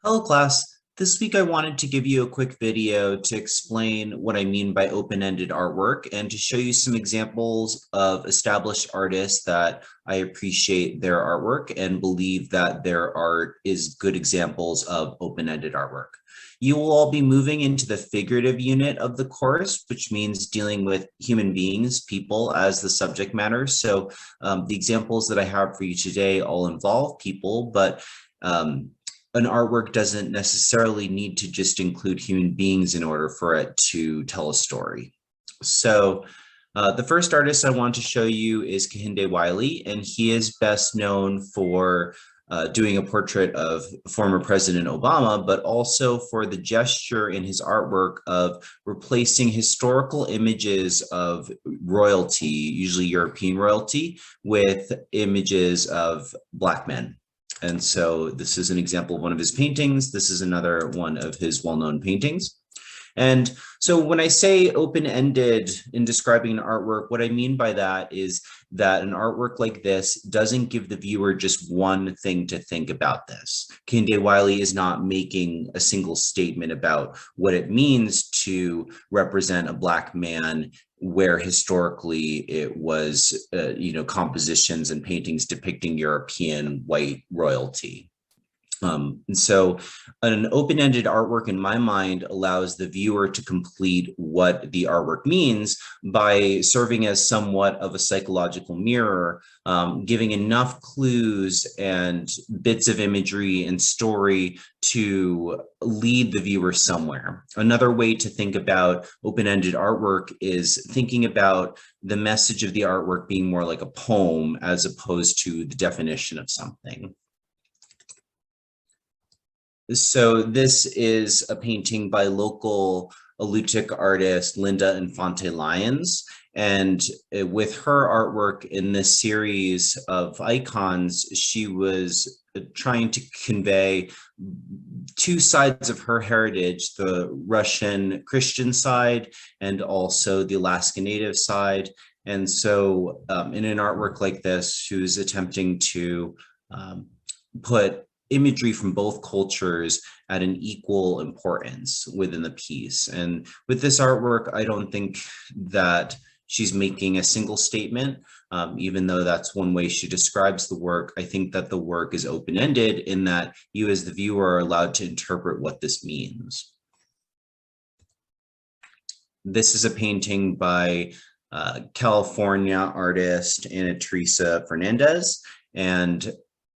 Hello class. This week I wanted to give you a quick video to explain what I mean by open-ended artwork and to show you some examples of established artists that I appreciate their artwork and believe that their art is good examples of open-ended artwork. You will all be moving into the figurative unit of the course, which means dealing with human beings, people as the subject matter. So the examples that I have for you today all involve people, but an artwork doesn't necessarily need to just include human beings in order for it to tell a story. So the first artist I want to show you is Kehinde Wiley, and he is best known for doing a portrait of former President Obama, but also for the gesture in his artwork of replacing historical images of royalty, usually European royalty, with images of Black men. And so this is an example of one of his paintings. This is another one of his well-known paintings. And so when I say open-ended in describing an artwork, what I mean by that is that an artwork like this doesn't give the viewer just one thing to think about this. Kehinde Wiley is not making a single statement about what it means to represent a Black man where historically it was, compositions and paintings depicting European white royalty. And so an open-ended artwork in my mind allows the viewer to complete what the artwork means by serving as somewhat of a psychological mirror, giving enough clues and bits of imagery and story to lead the viewer somewhere. Another way to think about open-ended artwork is thinking about the message of the artwork being more like a poem as opposed to the definition of something. So this is a painting by local Alutiiq artist Linda Infante Lyons. And with her artwork in this series of icons, she was trying to convey two sides of her heritage, the Russian Christian side and also the Alaska Native side. And so in an artwork like this, she was attempting to put imagery from both cultures at an equal importance within the piece. And with this artwork, I don't think that she's making a single statement, even though that's one way she describes the work. I think that the work is open-ended in that you as the viewer are allowed to interpret what this means. This is a painting by California artist Ana Teresa Fernandez, and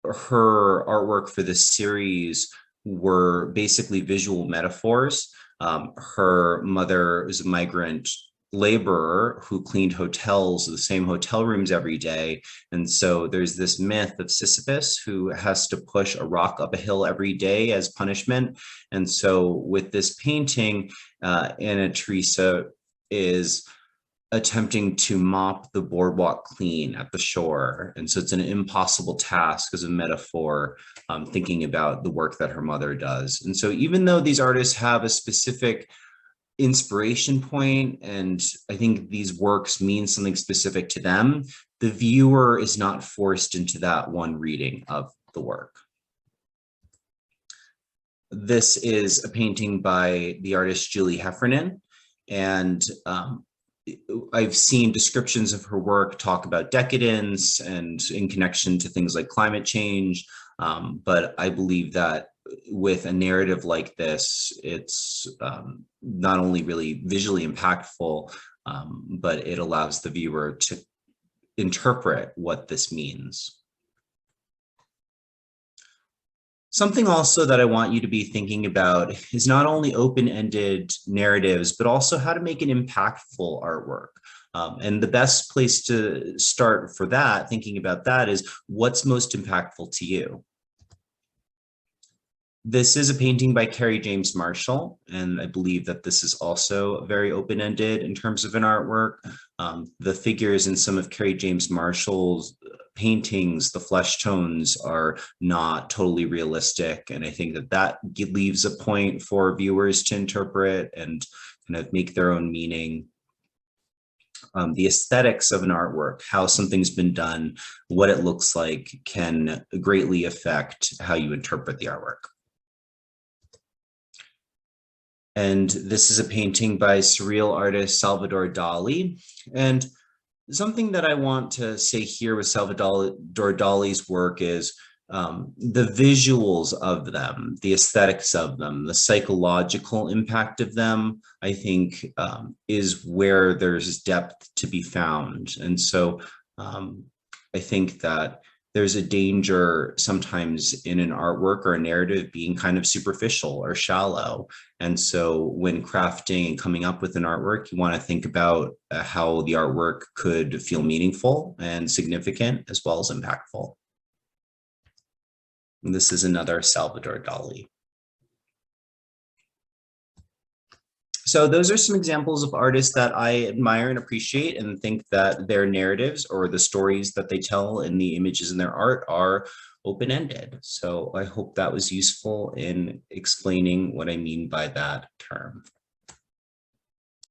her artwork for this series were basically visual metaphors. Her mother was a migrant laborer who cleaned hotels, the same hotel rooms every day. And so there's this myth of Sisyphus who has to push a rock up a hill every day as punishment. And so with this painting, Ana Teresa is attempting to mop the boardwalk clean at the shore. And so it's an impossible task as a metaphor, thinking about the work that her mother does. And so even though these artists have a specific inspiration point, and I think these works mean something specific to them, the viewer is not forced into that one reading of the work. This is a painting by the artist Julie Heffernan, and I've seen descriptions of her work talk about decadence and in connection to things like climate change, but I believe that with a narrative like this, it's not only really visually impactful, but it allows the viewer to interpret what this means. Something also that I want you to be thinking about is not only open-ended narratives, but also how to make an impactful artwork. And the best place to start for that, thinking about that, is what's most impactful to you. This is a painting by Kerry James Marshall, and I believe that this is also very open-ended in terms of an artwork. The figures in some of Kerry James Marshall's paintings, the flesh tones are not totally realistic, and I think that that leaves a point for viewers to interpret and kind of make their own meaning. The aesthetics of an artwork, how something's been done, what it looks like, can greatly affect how you interpret the artwork. And this is a painting by surreal artist Salvador Dali. And something that I want to say here with Salvador Dali's work is the visuals of them, the aesthetics of them, the psychological impact of them, I think is where there's depth to be found. And so I think that there's a danger sometimes in an artwork or a narrative being kind of superficial or shallow. And so when crafting and coming up with an artwork, you want to think about how the artwork could feel meaningful and significant as well as impactful. And this is another Salvador Dali. So those are some examples of artists that I admire and appreciate and think that their narratives or the stories that they tell in the images in their art are open-ended. So I hope that was useful in explaining what I mean by that term.